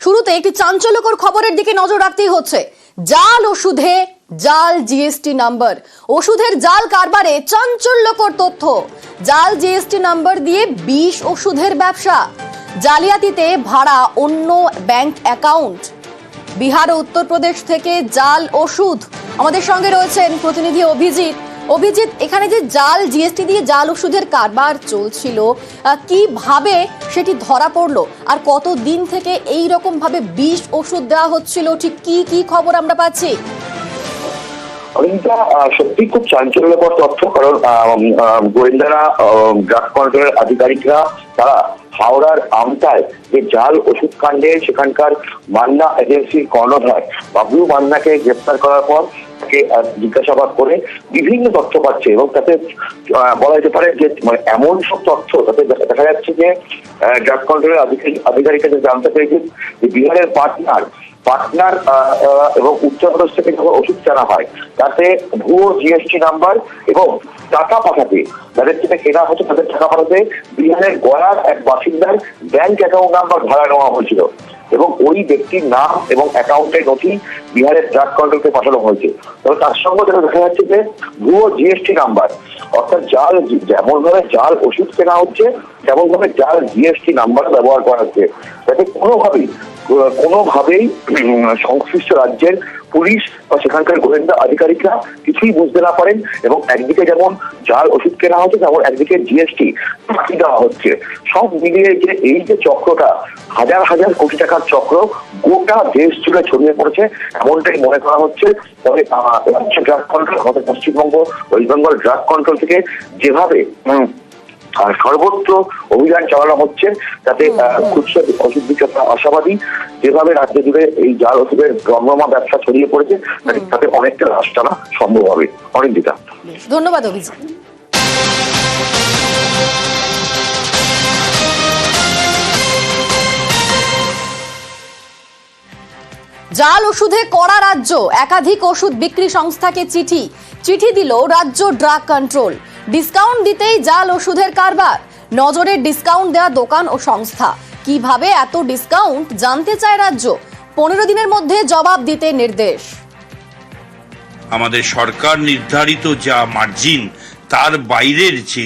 শুরুতে একটি চাঞ্চল্যকর খবরের দিকে নজর রাখতেই হচ্ছে। জাল ওষুধে জাল জিএসটি নাম্বার, ওষুধের জাল কারবারে চাঞ্চল্যকর তথ্য। জাল জিএসটি নাম্বার দিয়ে বিষ ওষুধের ব্যবসা, জালিয়াতিতে ভাড়া অন্য ব্যাংক অ্যাকাউন্ট। বিহার ও উত্তরপ্রদেশ থেকে জাল ওষুধ। আমাদের সঙ্গে রয়েছেন প্রতিনিধি অভিজিৎ। অভিজিৎ, এখানে যে জাল জিএসটি দিয়ে জাল ওষুধের কারবার চলছিল, কিভাবে সেটি ধরা পড়লো আর কতদিন থেকে এই রকম ভাবে বিষ ওষুধ দেওয়া হচ্ছিল, ঠিক কি কি খবর আমরা পাচ্ছি? সত্যি খুব চাঞ্চল্যকর তথ্য, কারণ গোয়েন্দারা, ড্রাগ কন্ট্রোলের আধিকারিকরা তারা হাওড়ার আমতায় যে জাল ওষুধ কাণ্ডে সেখানকার মান্না এজেন্সির কর্ণধার বাবলু মান্নাকে গ্রেপ্তার করার পর তাকে জিজ্ঞাসাবাদ করে বিভিন্ন তথ্য পাচ্ছে এবং তাতে বলা যেতে পারে যে এমন সব তথ্য তাতে দেখা যাচ্ছে যে ড্রাগ কন্ট্রোলের আধিকারিকরা জানতে পেরেছে যে বিহারের পার্টনার এবং উত্তরপ্রদেশ থেকে যখন ওষুধ কেনা হয় তাতে ভুয়ো জিএসটি নাম্বার এবং টাকা পাঠাতে, যাদের থেকে কেনা হচ্ছে তাদের টাকা পাঠাতে বিহারের গয়ার এক বাসিন্দার ব্যাংক অ্যাকাউন্ট নাম্বার ভাড়া নেওয়া হয়েছিল এবং ওই ব্যক্তির নাম এবং অ্যাকাউন্টের নথি বিহারের ড্রাগ কন্ট্রোলকে পাঠানো হয়েছে। তবে তার সঙ্গে যেটা দেখা যাচ্ছে যে ভুয়ো জিএসটি নাম্বার, অর্থাৎ জাল, যেমন ভাবে জাল ওষুধ কেনা হচ্ছে তেমন ভাবে জাল জিএসটি নাম্বার ব্যবহার করা হচ্ছে, যাতে কোনোভাবেই সংশ্লিষ্ট রাজ্যের পুলিশ বা সেখানকার গোয়েন্দা আধিকারিকরা কিছুই বুঝতে না পারেন এবং একদিকে যেমন জাল ওষুধ কেনা হচ্ছে তেমন একদিকে জিএসটি ফাঁকি দেওয়া হচ্ছে। সব মিলিয়ে যে এই যে চক্রটা, হাজার হাজার কোটি টাকার চক্র গোটা দেশ জুড়ে ছড়িয়ে পড়েছে এমনটাই মনে করা হচ্ছে। তবে রাজ্য ড্রাগ কন্ট্রোল, আমাদের Paschimbanga, West Bengal drug control থেকে যেভাবে সর্বত্র অভিযান চালানো হচ্ছে তাতে খুচরো ওষুধ বিক্রেতা আশাবাদী, যেভাবে রাজ্য জুড়ে এই জাল ওষুধের রমরমা ব্যবসা ছড়িয়ে পড়েছে তাতে অনেকটা হ্রাস টানা সম্ভব হবে। অনিন্দিতা, ধন্যবাদ অভিজিৎ। জাল ওষুধে কড়া রাজ্য, একাধিক ওষুধ বিক্রি সংস্থাকে চিঠি দিল রাজ্য ড্রাগ কন্ট্রোল। ডিসকাউন্ট দিতেই জাল ওষুধের কারবার, নজরে ডিসকাউন্ট দেওয়া দোকান ও সংস্থা। কিভাবে এত ডিসকাউন্ট জানতে চায় রাজ্য, 15 দিনের মধ্যে জবাব দিতে নির্দেশ। আমাদের সরকার নির্ধারিত যা মার্জিন তার বাইরের যে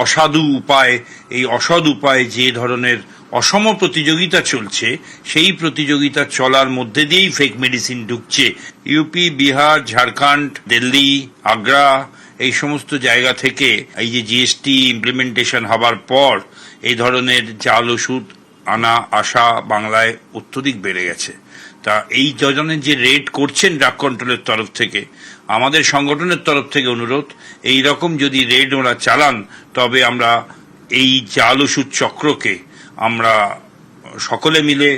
অসাধু উপায়, এই অসৎ উপায়ে যে ধরনের অসম প্রতিযোগিতা চলছে, সেই প্রতিযোগিতা চলার মধ্যে দিয়েই ফেক মেডিসিন ঢুকছে। ইউপি, বিহার, ঝাড়খণ্ড, দিল্লি, আগ্রা, এই সমস্ত জায়গা থেকে এই যে জিএসটি ইমপ্লিমেন্টেশন হবার পর এই ধরনের জাল ওষুধ আনা আসা বাংলায় অত্যধিক বেড়ে গেছে। তা এই ধরনের যে রেড করছেন ড্রাগ কন্ট্রোলের তরফ থেকে, আমাদের সংগঠনের তরফ থেকে অনুরোধ, এই রকম যদি রেড ওরা চালান তবে আমরা এই জাল ওষুধ চক্রকে আমরা সকলে মিলে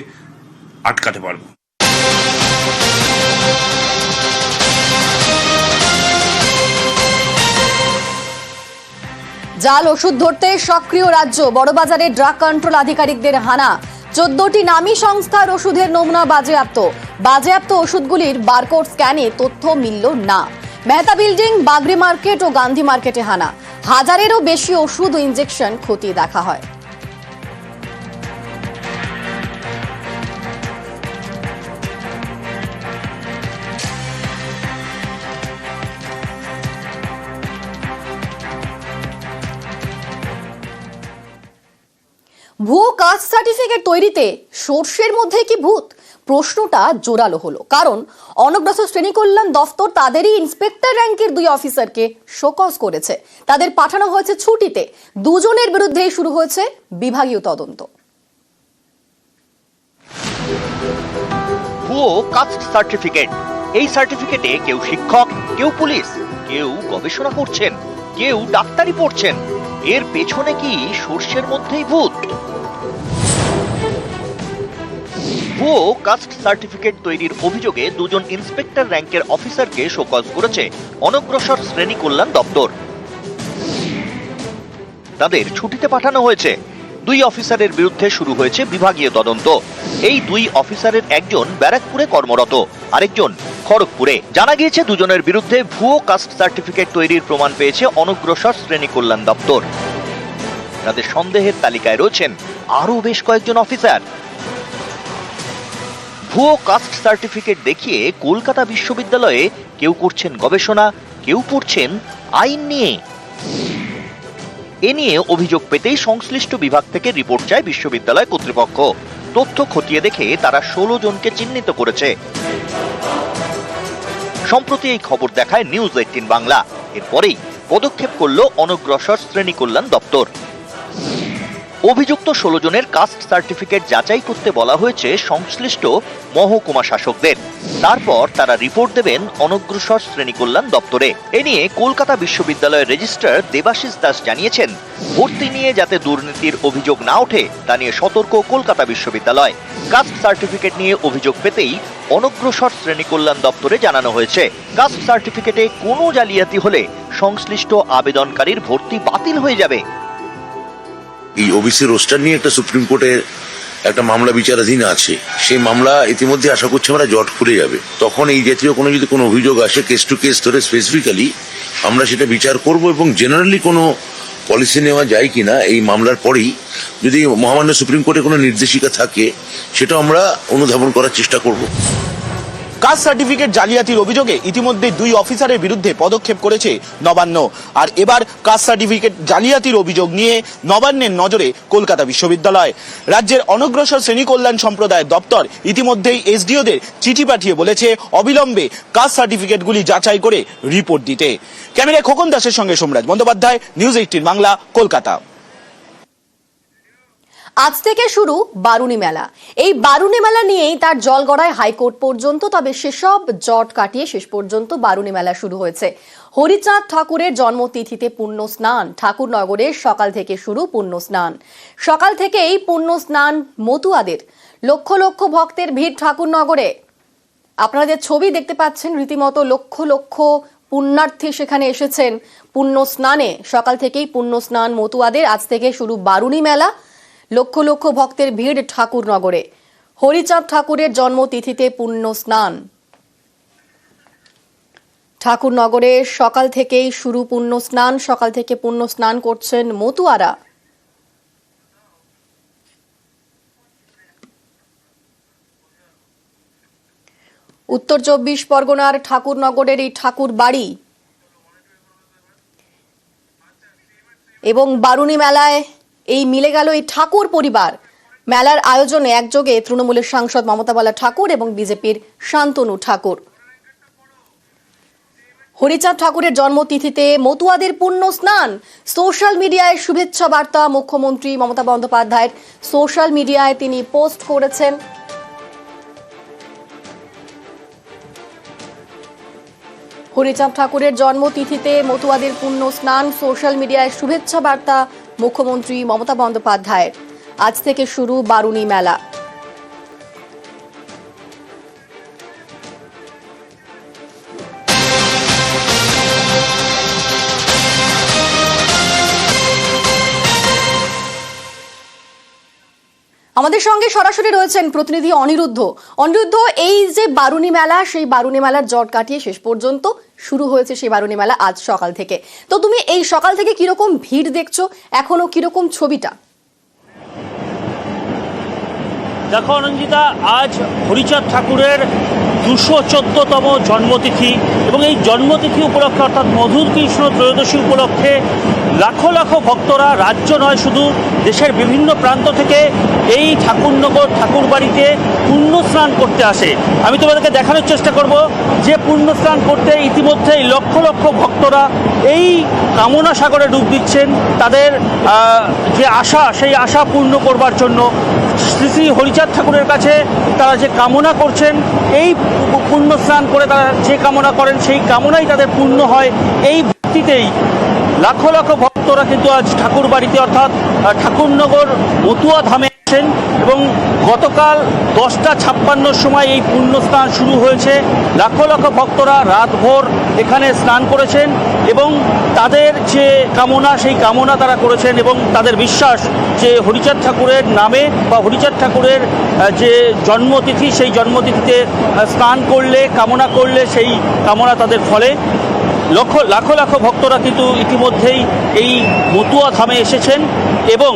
আটকাতে পারব। জাল ওষুধ ধরতে সক্রিয় রাজ্য, বড়বাজারে ড্রাগ কন্ট্রোল আধিকারিকদের হানা। 14টি নামী সংস্থার ওষুধের নমুনা বাজেয়াপ্ত ওষুধগুলির বারকোড স্ক্যানে তথ্য মিলল না। মেহতা বিল্ডিং, বাগরি মার্কেট ও গান্ধী মার্কেটে হানা। হাজারেরও বেশি ওষুধ ও ইনজেকশন খতিয়ে দেখা হয়। ভুয়ো কাস্ট সার্টিফিকেট তৈরিতে সর্ষের মধ্যে কি ভূত? প্রশ্নটা জোরালো হলো, কারণ অনগ্রসর শ্রেণী কল্যাণ দফতর তাদেরই ইন্সপেক্টর র্যাঙ্কের 2 অফিসারকে শোকজ করেছে। তাদের পাঠানো হয়েছে ছুটিতে। দুজনের বিরুদ্ধেই শুরু হয়েছে বিভাগীয় তদন্ত। ভুয়ো কাস্ট সার্টিফিকেট, এই সার্টিফিকেটে কেউ শিক্ষক, কেউ পুলিশ, কেউ গবেষণা করছেন, কেউ ডাক্তারি পড়ছেন। এর পেছনে কি সর্ষের মধ্যেই ভূত? ভুয়ো কাস্ট সার্টিফিকেট তৈরির অভিযোগে 2জন ইন্সপেক্টর র্যাঙ্কের অফিসারকে শোকজ করেছে অনগ্রসর শ্রেণী কল্যাণ দপ্তর। তাদের ছুটিতে পাঠানো হয়েছে। 2 অফিসারের বিরুদ্ধে শুরু হয়েছে বিভাগীয় তদন্ত। এই 2 অফিসারের একজন ব্যারাকপুরে কর্মরত, আরেকজন খড়গপুরে। জানা গিয়েছে 2জনের বিরুদ্ধে ভুয়ো কাস্ট সার্টিফিকেট তৈরির প্রমাণ পেয়েছে অনগ্রসর শ্রেণী কল্যাণ দপ্তর। তাদের সন্দেহের তালিকায় রয়েছেন আরো বেশ কয়েকজন অফিসার। ভুয়ো কাস্ট সার্টিফিকেট দেখিয়ে কলকাতা বিশ্ববিদ্যালয়ে কেউ করছেন গবেষণা, কেউ পড়ছেন আইন নিয়ে। এ নিয়ে অভিযোগ পেতেই সংশ্লিষ্ট বিভাগ থেকে রিপোর্ট চায় বিশ্ববিদ্যালয় কর্তৃপক্ষ। তথ্য খতিয়ে দেখে তারা 16 জনকে চিহ্নিত করেছে। সম্প্রতি এই খবর দেখায় নিউজ 18 বাংলা। এরপরেই পদক্ষেপ করল অনগ্রসর শ্রেণী কল্যাণ দপ্তর। অভিযুক্ত 16 জনের কাস্ট সার্টিফিকেট যাচাই করতে বলা হয়েছে সংশ্লিষ্ট মহকুমা শাসকদের। তারপর তারা রিপোর্ট দেবেন অনগ্রসর শ্রেণী কল্যাণ দপ্তরে। এ নিয়ে কলকাতা বিশ্ববিদ্যালয়ের রেজিস্ট্রার দেবাশিস দাস জানিয়েছেন, ভর্তি নিয়ে যাতে দুর্নীতির অভিযোগ না ওঠে তা নিয়ে সতর্ক কলকাতা বিশ্ববিদ্যালয়। কাস্ট সার্টিফিকেট নিয়ে অভিযোগ পেতেই অনগ্রসর শ্রেণী কল্যাণ দপ্তরে জানানো হয়েছে, কাস্ট সার্টিফিকেটে কোনো জালিয়াতি হলে সংশ্লিষ্ট আবেদনকারীর ভর্তি বাতিল হয়ে যাবে। এই ওবিসি রোস্টার নিয়ে একটা সুপ্রিম কোর্টে একটা মামলা বিচারাধীন আছে। সেই মামলা ইতিমধ্যে আশা করছি আমরা জট খুলে যাবে। তখন এই জাতীয় কোনো যদি কোনো অভিযোগ আসে কেস টু কেস ধরে স্পেসিফিক্যালি আমরা সেটা বিচার করব এবং জেনারেলি কোনো পলিসি নেওয়া যায় কিনা এই মামলার পরেই যদি মহামান্য সুপ্রিম কোর্টে কোনো নির্দেশিকা থাকে সেটা আমরা অনুধাবন করার চেষ্টা করব। কাস্ট সার্টিফিকেট জালিয়াতির অভিযোগে ইতিমধ্যে 2 অফিসারের বিরুদ্ধে পদক্ষেপ করেছে নবান্ন। আর এবার কাস্ট সার্টিফিকেট জালিয়াতির অভিযোগ নিয়ে নবান্নের নজরে কলকাতা বিশ্ববিদ্যালয়। রাজ্যের অনগ্রসর শ্রেণী কল্যাণ সম্প্রদায় দপ্তর ইতিমধ্যেই এসডিওদের চিঠি পাঠিয়ে বলেছে অবিলম্বে কাস্ট সার্টিফিকেটগুলি যাচাই করে রিপোর্ট দিতে। ক্যামেরায় খোকন দাসের সঙ্গে সোমরাজ বন্দ্যোপাধ্যায়, নিউজ 18 বাংলা, কলকাতা। আজ থেকে শুরু বারুণী মেলা। এই বারুণী মেলা নিয়েই তার জল গড়ায় হাইকোর্ট পর্যন্ত। তবে সেসব জট কাটিয়ে শেষ পর্যন্ত বারুণী মেলা শুরু হয়েছে। হরিচাঁদ ঠাকুরের জন্মতিথিতে পুণ্য স্নান। ঠাকুরনগরে সকাল থেকে শুরু পুণ্য স্নান। সকাল থেকেই পুণ্য স্নান মতুয়াদের। লক্ষ লক্ষ ভক্তের ভিড় ঠাকুরনগরে। আপনারা যে ছবি দেখতে পাচ্ছেন, রীতিমতো লক্ষ লক্ষ পুণ্যার্থী সেখানে এসেছেন পুণ্য স্নানে। সকাল থেকেই পুণ্য স্নান মতুয়াদের। আজ থেকে শুরু বারুণী মেলা। লক্ষ লক্ষ ভক্তের ভিড় ঠাকুরনগরে। হরিচাঁদ ঠাকুরের জন্মতিথিতে পুণ্য স্নান। ঠাকুরনগরে সকাল থেকেই শুরু পুণ্য স্নান। সকাল থেকে পুণ্য স্নান করছেন মতুয়ারা। উত্তর 24 পরগনার ঠাকুরনগরের এই ঠাকুর বাড়ি এবং বারুণী মেলায় এই মিলে গেল এই ঠাকুর পরিবার। মেলার আয়োজনে একযোগে তৃণমূলের সাংসদ মমতা বালা ঠাকুর এবং বিজেপির শান্তনু ঠাকুর। হরিচাঁদ ঠাকুরের জন্মতিথিতে মতুয়াদের পুণ্য স্নান। সোশ্যাল মিডিয়ায় শুভেচ্ছা বার্তা মুখ্যমন্ত্রী মমতা বন্দ্যোপাধ্যায়ের। সোশ্যাল মিডিয়ায় তিনি পোস্ট করেছেন। হরিচাঁদ ঠাকুরের জন্মতিথিতে মতুয়াদের পুণ্য স্নান। সোশ্যাল মিডিয়ায় শুভেচ্ছা বার্তা মুখ্যমন্ত্রী মমতা বন্দ্যোপাধ্যায়ের। আজ থেকে শুরু বারুণী মেলা। আমাদের সঙ্গে সরাসরি রয়েছেন প্রতিনিধি অনিরুদ্ধ। অনিরুদ্ধ, এই যে বারুণী মেলা, সেই বারুণী মেলার জট কাটিয়ে শেষ পর্যন্ত শুরু হয়েছে সেই বারুণী মেলা আজ সকাল থেকে। তো তুমি এই সকাল থেকে কিরকম ভিড় দেখছো, এখনো কিরকম ছবিটা? দেখো অনঞ্জিতা, আজ হরিচাঁদ ঠাকুরের 214তম জন্মতিথি এবং এই জন্মতিথি উপলক্ষে অর্থাৎ মধুর কৃষ্ণ ত্রয়োদশী উপলক্ষে লাখো লাখো ভক্তরা রাজ্য নয় শুধু দেশের বিভিন্ন প্রান্ত থেকে এই ঠাকুরনগর ঠাকুর বাড়িতে পুণ্য স্নান করতে আসে। আমি তোমাদেরকে দেখানোর চেষ্টা করব যে পুণ্য স্নান করতে ইতিমধ্যেই লক্ষ লক্ষ ভক্তরা এই কামনা সাগরে ডুব দিচ্ছেন তাদের যে আশা, সেই আশা পূর্ণ করবার জন্য। শ্রী শ্রী হরিচাঁদ ঠাকুরের কাছে তারা যে কামনা করছেন, এই পুণ্য স্নান করে তারা যে কামনা করেন সেই কামনাই তাদের পূর্ণ হয়। এই ভিত্তিতেই লাখো লাখো ভক্তরা কিন্তু আজ ঠাকুর বাড়িতে অর্থাৎ ঠাকুরনগর মতুয়া ধামে আছেন এবং গতকাল 10:56 সময় এই পুণ্য স্নান শুরু হয়েছে। লাখো লাখো ভক্তরা রাতভর এখানে স্নান করেছেন এবং তাদের যে কামনা সেই কামনা তারা করেছেন এবং তাদের বিশ্বাস যে হরিচাঁদ ঠাকুরের নামে বা হরিচাঁদ ঠাকুরের যে জন্মতিথি সেই জন্মতিথিতে স্নান করলে, কামনা করলে সেই কামনা তাদের ফলে। লাখো লাখো ভক্তরা কিন্তু ইতিমধ্যেই এই মতুয়া ধামে এসেছেন এবং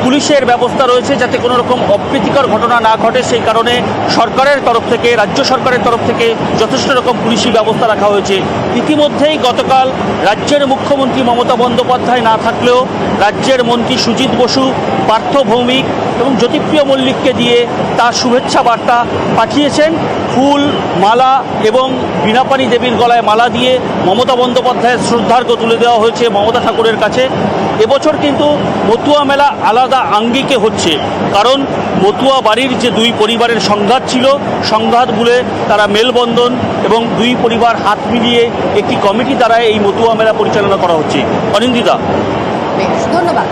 পুলিশের ব্যবস্থা রয়েছে যাতে কোনো রকম অপ্রীতিকর ঘটনা না ঘটে, সেই কারণে সরকারের তরফ থেকে, রাজ্য সরকারের তরফ থেকে যথেষ্ট রকম পুলিশি ব্যবস্থা রাখা হয়েছে। ইতিমধ্যেই গতকাল রাজ্যের মুখ্যমন্ত্রী মমতা বন্দ্যোপাধ্যায় না থাকলেও রাজ্যের মন্ত্রী সুজিত বসু, পার্থ ভৌমিক এবং জ্যোতিপ্রিয় মল্লিককে দিয়ে তার শুভেচ্ছা বার্তা পাঠিয়েছেন। ফুল, মালা এবং বীণাপাণি দেবীর গলায় মালা দিয়ে মমতা বন্দ্যোপাধ্যায়ের শ্রদ্ধার্ঘ্য তুলে দেওয়া হয়েছে মমতা ঠাকুরের কাছে। এবছর কিন্তু মতুয়া মেলা আলাদা আঙ্গিকে হচ্ছে, কারণ মতুয়া বাড়ির যে দুই পরিবারের সংঘাত ছিল, সংঘাত ভুলে তারা মেলবন্ধন এবং দুই পরিবার হাত মিলিয়ে একটি কমিটি দ্বারা এই মতুয়া মেলা পরিচালনা করা হচ্ছে। অনিন্দিতা। বেশ, ধন্যবাদ।